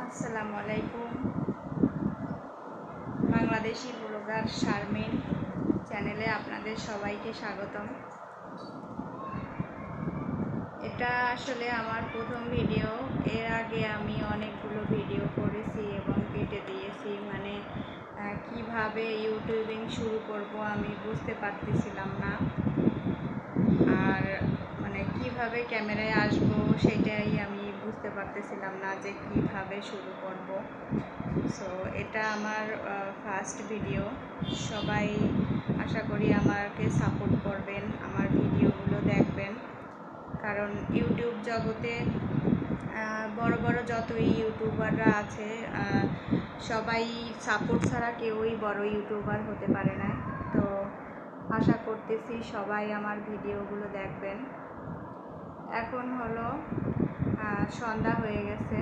আসসালামু আলাইকুম। বাংলাদেশি ব্লগার শারমিন চ্যানেলে আপনাদের সবাইকে স্বাগতম। এটা আসলে আমার প্রথম ভিডিও। এর আগে আমি অনেকগুলো ভিডিও করেছি এবং কেটে দিয়েছি। কিভাবে ইউটিউবিং শুরু করব আমি বুঝতে পারতেছিলাম না, আর কিভাবে ক্যামেরায় আসবো সেটাই আমি বুঝতে পারতেছিলাম না যে কিভাবে শুরু করব। সো এটা আমার ফার্স্ট ভিডিও। সবাই আশা করি আমাকে সাপোর্ট করবেন, আমার ভিডিওগুলো দেখবেন, কারণ ইউটিউব জগতে বড় বড় যতই ইউটিউবাররা আছে সবাই সাপোর্ট ছাড়া কেউই বড় ইউটিউবার হতে পারে না। তো আশা করতেছি সবাই আমার ভিডিওগুলো দেখবেন। এখন হলো সন্ধ্যা হয়ে গেছে,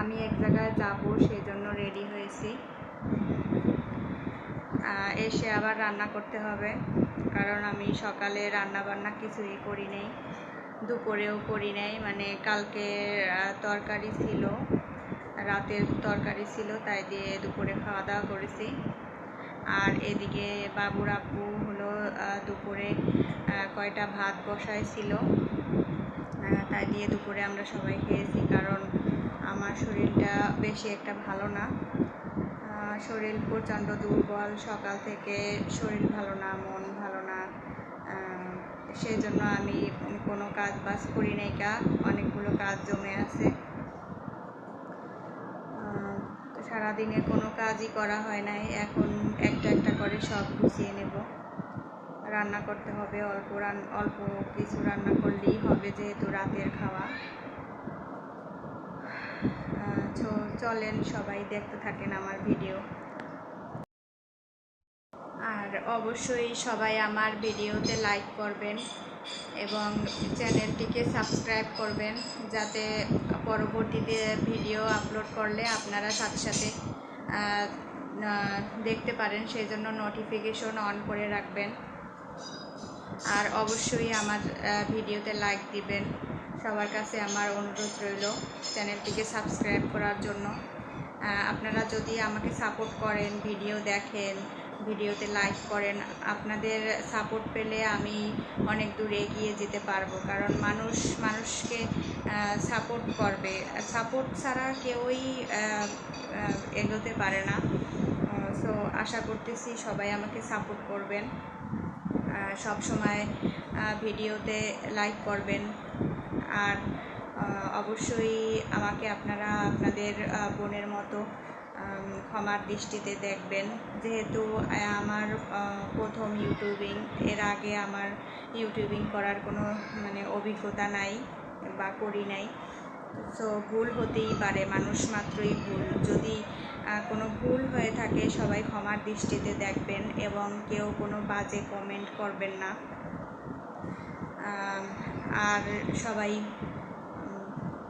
আমি এক জায়গায় যাব, সেই জন্য রেডি হয়েছি। এসে আবার রান্না করতে হবে, কারণ আমি সকালে রান্না বান্না কিছুই করি নাই, দুপুরেও করি নাই। কালকে তরকারি ছিল, রাতের তরকারি ছিল, তাই দিয়ে দুপুরে খাওয়া দাওয়া করেছি। আর এদিকে বাবুর আব্বু হলো দুপুরে কয়টা ভাত বসাইছিল, তাই দিয়ে দুপুরে আমরা সবাই খেয়েছি। কারণ আমার শরীরটা বেশি একটা ভালো না, শরীর প্রচণ্ড দুর্বল, সকাল থেকে শরীর ভালো না, মন ভালো না। সেই জন্য আমি কোনো কাজ বাজ করি নাই, অনেকগুলো কাজ জমে আছে। সারাদিনে কোনো কাজই করা হয় নাই, এখন একটা একটা করে সব গুছিয়ে নেব। রান্না করতে হবে, অল্প কিছু রান্না করলেই হবে, যেহেতু রাতের খাওয়া। চলেন সবাই দেখতে থাকেন আমার ভিডিও। আর অবশ্যই সবাই আমার ভিডিওতে লাইক করবেন এবং চ্যানেলটিকে সাবস্ক্রাইব করবেন, যাতে পরবর্তীতে ভিডিও আপলোড করলে আপনারা সাথে সাথে দেখতে পারেন, সেই জন্য নোটিফিকেশন অন করে রাখবেন। আর অবশ্যই আমার ভিডিওতে লাইক দিবেন। সবার কাছে আমার অনুরোধ রইল চ্যানেলটিকে সাবস্ক্রাইব করার জন্য। আপনারা যদি আমাকে সাপোর্ট করেন, ভিডিও দেখেন, ভিডিওতে লাইক করেন, আপনাদের সাপোর্ট পেলে আমি অনেক দূর এগিয়ে যেতে পারবো। কারণ মানুষকে সাপোর্ট করবে, সাপোর্ট ছাড়া কেউই এগোতে পারে না। সো আশা করতেছি সবাই আমাকে সাপোর্ট করবেন, সব সময় ভিডিওতে লাইক করবেন। আর অবশ্যই আমাকে আপনারা আপনাদের বোনের মতো ক্ষমার দৃষ্টিতে দেখবেন, যেহেতু আমার প্রথম ইউটিউবিং। এর আগে আমার ইউটিউবিং করার কোনো অভিজ্ঞতা নাই বা করি নাই। সো ভুল হতেই পারে, মানুষ মাত্রই ভুল। যদি কোনো ভুল হয়ে থাকে সবাই ক্ষমার দৃষ্টিতে দেখবেন এবং কেউ কোনো বাজে কমেন্ট করবেন না। আর সবাই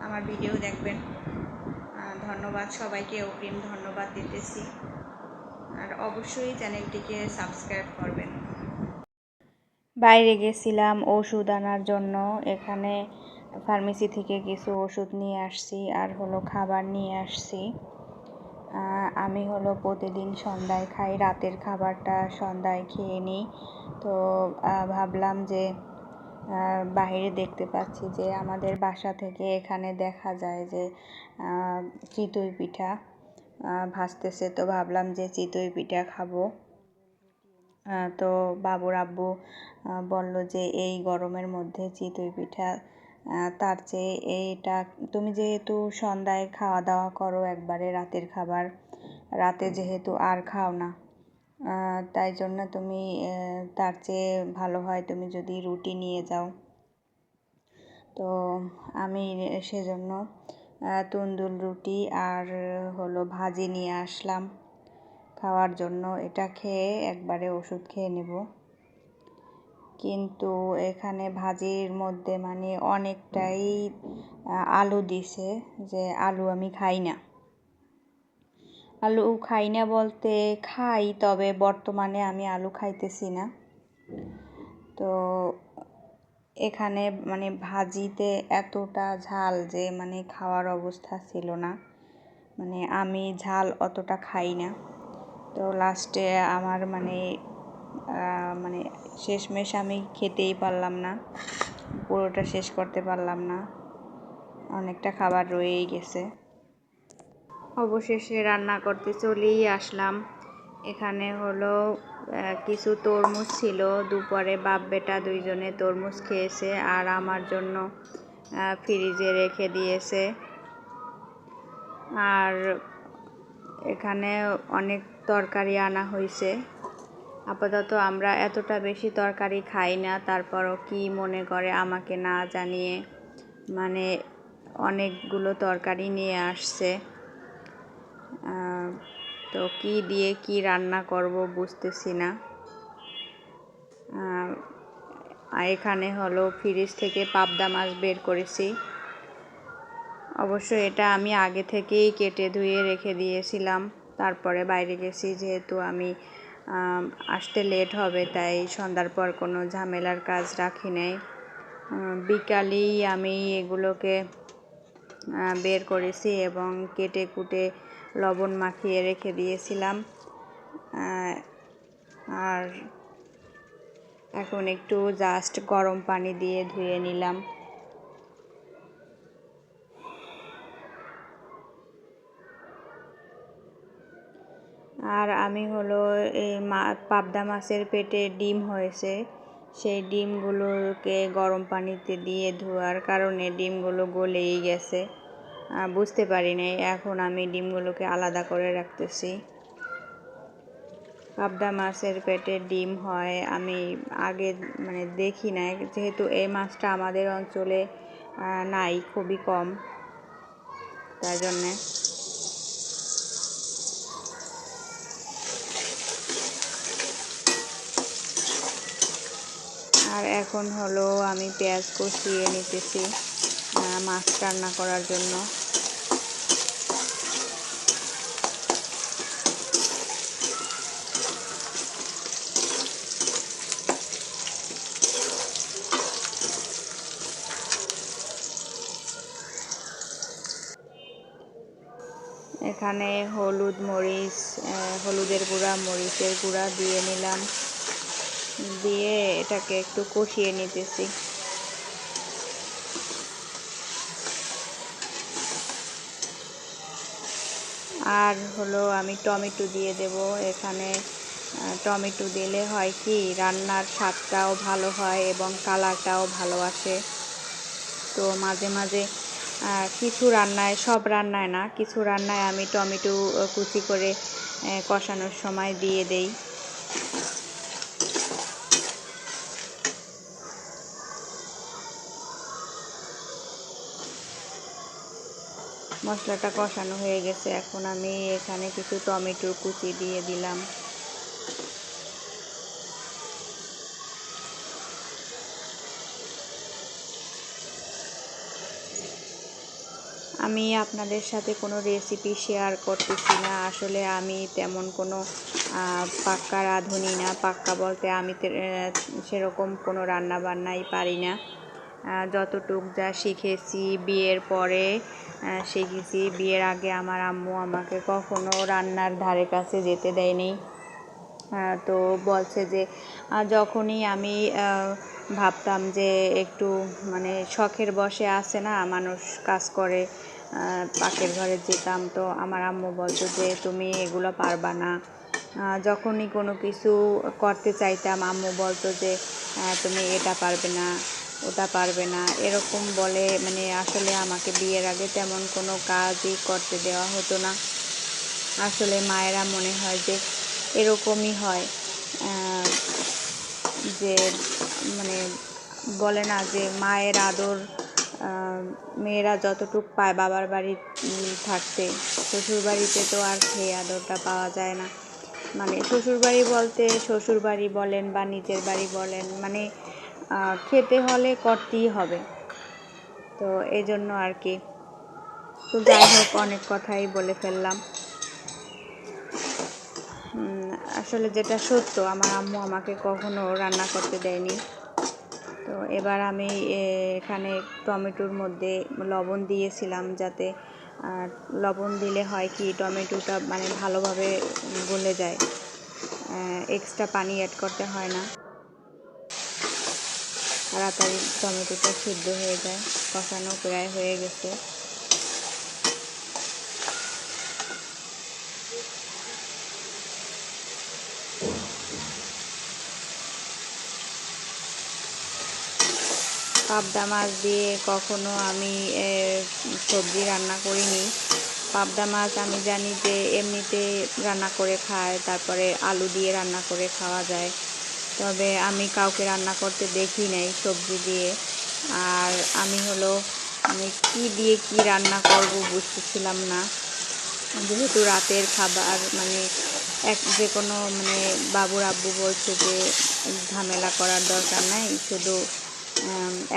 আমার ভিডিও দেখবেন। ধন্যবাদ সবাইকে, অগ্রিম ধন্যবাদ দিতেছি। আর অবশ্যই চ্যানেলটিকে সাবস্ক্রাইব করবেন। বাইরে গেছিলাম ওষুধ আনার জন্য, এখানে ফার্মেসি থেকে কিছু ওষুধ নিয়ে আসছি, আর হলো খাবার নিয়ে আসছি। আমি হলো প্রতিদিন সন্ধ্যায় খাই, রাতের খাবারটা সন্ধ্যায় খেয়ে নিই। তো ভাবলাম যে বাইরে দেখতে পাচ্ছি যে আমাদের বাসা থেকে এখানে দেখা যায় যে চিতই পিঠা ভাজতেছে, তো ভাবলাম যে চিতই পিঠা খাবো। তো বাবুর আব্বু বলল যে এই গরমের মধ্যে চিতই পিঠা, তার চেয়ে এইটা, তুমি যেহেতু সন্ধ্যায় খাওয়া দাওয়া করো একবারে রাতের খাবার, রাতে যেহেতু আর খাও না, তাই জন্য তুমি তার চেয়ে ভালো হয় তুমি যদি রুটি নিয়ে যাও। তো আমি সেজন্য তন্দুর রুটি আর হলো ভাজি নিয়ে আসলাম খাওয়ার জন্য। এটা খেয়ে একবারে ওষুধ খেয়ে নেব। কিন্তু এখানে ভাজির মধ্যে অনেকটাই আলু দিছে, যে আলু আমি খাই না। আলু খাই না বলতে খাই, তবে বর্তমানে আমি আলু খাইতেছি না। তো এখানে মানে ভাজিতে এতটা ঝাল যে মানে খাওয়ার অবস্থা ছিল না। মানে আমি ঝাল অতটা খাই না। তো লাস্টে আমার মানে মানে শেষমেশ আমি খেতেই পারলাম না, পুরোটা শেষ করতে পারলাম না, অনেকটা খাবার রয়েই গেছে। অবশেষে রান্না করতে চলেই আসলাম। এখানে হলো কিছু তরমুজ ছিল, দুপুরে বাপ বেটা দুইজনে তরমুজ খেয়েছে আর আমার জন্য ফ্রিজে রেখে দিয়েছে। আর এখানে অনেক তরকারি আনা হয়েছে। আপাতত আমরা এতটা বেশি তরকারি খাই না, তারপরও কি মনে করে আমাকে না জানিয়ে মানে অনেকগুলো তরকারি নিয়ে আসছে। তো কি দিয়ে কি রান্না করব বুঝতেছি না। এখানে হলো ফ্রিজ থেকে পাবদা মাছ বের করেছি। অবশ্য এটা আমি আগে থেকেই কেটে ধুয়ে রেখে দিয়েছিলাম, তারপরে বাইরে গেছি যেহেতু আমি আসতে লেট হবে, তাই সন্ধ্যার পর কোনো ঝামেলার কাজ রাখি নাই। বিকালেই আমি এগুলোকে বের করেছি এবং কেটে কুটে লবণ মাখিয়ে রেখে দিয়েছিলাম। আর এখন একটু জাস্ট গরম পানি দিয়ে ধুয়ে নিলাম। আর আমি হলো এই পাবদা মাছের পেটে ডিম হয়েছে, সেই ডিমগুলোকে গরম পানিতে দিয়ে ধোয়ার কারণে ডিমগুলো গলেই গেছে, বুঝতে পারি নাই। এখন আমি ডিমগুলোকে আলাদা করে রাখতেছি। পাবদা মাছের পেটে ডিম হয় আমি আগে মানে দেখি নাই, যেহেতু এই মাছটা আমাদের অঞ্চলে নাই, খুবই কম, তার জন্যে। আর এখন হলো আমি পেঁয়াজ কষিয়ে নিতেছি মাছ রান্না করার জন্য। এখানে হলুদ মরিচ, হলুদের গুঁড়া, মরিচের গুঁড়া দিয়ে নিলাম, দিয়ে এটাকে একটু কষিয়ে নিতেছি। আর হলো আমি টমেটো দিয়ে দেব এখানে। টমেটো দিলে হয় কি রান্নার স্বাদটাও ভালো হয় এবং কালারটাও ভালো আসে। তো মাঝে মাঝে কিছু রান্নায়, সব রান্নায় না, কিছু রান্নায় আমি টমেটো কুচি করে কষানোর সময় দিয়ে দেই। মশলাটা কষানো হয়ে গেছে, এখন আমি এখানে কিছু টমেটোর কুচি দিয়ে দিলাম। আমি আপনাদের সাথে কোনো রেসিপি শেয়ার করতেছি না, আসলে আমি তেমন কোনো পাক্কা রাঁধুনি না। পাক্কা বলতে আমি সেরকম কোনো রান্না বান্নাই পারি না। যতটুক যা শিখেছি বিয়ের পরে শিখেছি। বিয়ের আগে আমার আম্মু আমাকে কখনো রান্নার ধারে কাছে যেতে দেয়নি। তো বলছে যে যখনই আমি ভাবতাম যে একটু মানে শখের বশে আসে না মানুষ কাজ করে, পাকের ঘরে যেতাম, তো আমার আম্মু বলতো যে তুমি এগুলো পারবা না। যখনই কোনো কিছু করতে চাইতাম আম্মু বলতো যে তুমি এটা পারবে না, ওটা পারবে না, এরকম বলে। মানে আসলে আমাকে বিয়ের আগে তেমন কোনো কাজই করতে দেওয়া হতো না। আসলে মায়েরা মনে হয় যে এরকমই হয়, যে মানে বলে না যে মায়ের আদর মেয়েরা যতটুক পায় বাবার বাড়ি থাকতে, শ্বশুরবাড়িতে তো আর সেই আদরটা পাওয়া যায় না। মানে শ্বশুরবাড়ি বলতে শ্বশুরবাড়ি বলেন বা নিজের বাড়ি বলেন, মানে খেতে হলে করতেই হবে। তো এই জন্য আর কি। তো যাই হোক, অনেক কথাই বলে ফেললাম। আসলে যেটা সত্য, আমার আম্মু আমাকে কখনো রান্না করতে দেয়নি। তো এবার আমি এখানে টমেটোর মধ্যে লবণ দিয়েছিলাম, যাতে লবণ দিলে হয় কি টমেটোটা মানে ভালোভাবে গলে যায়, এক্সট্রা পানি অ্যাড করতে হয় না, তাড়াতাড়ি টমেটোটা সিদ্ধ হয়ে যায়। কষানো প্রায় হয়ে গেছে। পাবদা মাছ দিয়ে কখনো আমি সবজি রান্না করিনি। পাবদা মাছ আমি জানি যে এমনিতে রান্না করে খায়, তারপরে আলু দিয়ে রান্না করে খাওয়া যায়, তবে আমি কাউকে রান্না করতে দেখি নাই সবজি দিয়ে। আর আমি কী দিয়ে কী রান্না করব বুঝতেছিলাম না, যেহেতু রাতের খাবার মানে যে কোনো মানে বাবুর আব্বু বলছে যে ঝামেলা করার দরকার নাই, শুধু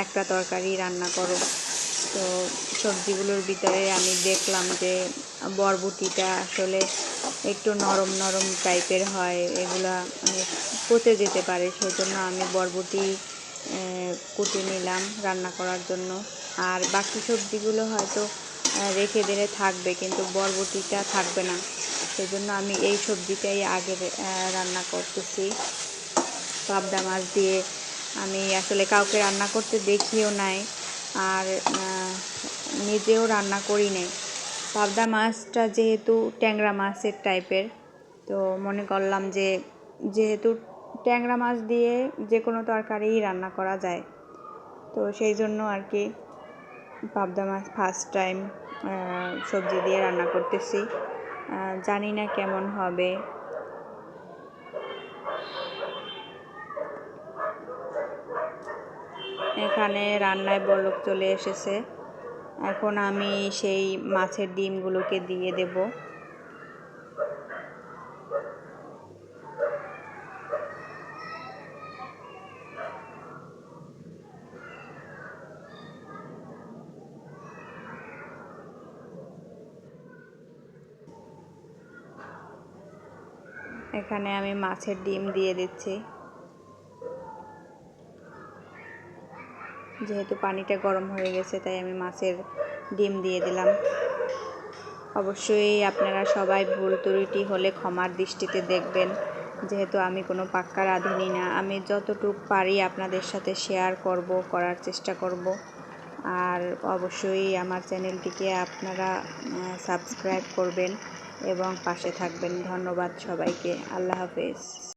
একটা তরকারি রান্না করো। তো সবজিগুলোর ভিতরে আমি দেখলাম যে বরবটিটা আসলে একটু নরম নরম টাইপের হয়, এগুলা মানে পচে যেতে পারে, সেজন্য আমি বরবটি কুটে নিলাম রান্না করার জন্য। আর বাকি সবজিগুলো হয়তো রেখে দিলে থাকবে, কিন্তু বরবটিটা থাকবে না, সেজন্য আমি এই সবজিটাই আগে রান্না করতেছি। পাবদা মাছ দিয়ে আমি আসলে কাউকে রান্না করতে দেখিও নাই, আর নিজেও রান্না করি নাই। পাবদা মাছটা যেহেতু ট্যাংরা মাছের টাইপের, তো মনে করলাম যে যেহেতু ট্যাংরা মাছ দিয়ে যে কোনো তরকারি রান্না করা যায়, তো সেই জন্য আর কি পাবদা মাছ ফার্স্ট টাইম সবজি দিয়ে রান্না করতেছি। জানি না কেমন হবে। এখানে রান্নায় বলক চলে এসেছে, এখন আমি সেই মাছের ডিমগুলোকে দিয়ে দেব। এখানে আমি মাছের ডিম দিয়ে দিচ্ছি। যেহেতু পানিটা গরম হয়ে গেছে, তাই আমি মাছের ডিম দিয়ে দিলাম। অবশ্যই আপনারা সবাই ভুল ত্রুটি হলে ক্ষমার দৃষ্টিতে দেখবেন, যেহেতু আমি কোনো পাক্কা রাঁধুনি না। আমি যতটুকু পারি আপনাদের সাথে শেয়ার করার চেষ্টা করব। আর অবশ্যই আমার চ্যানেলটিকে আপনারা সাবস্ক্রাইব করবেন এবং পাশে থাকবেন। ধন্যবাদ সবাইকে। আল্লাহ হাফেজ।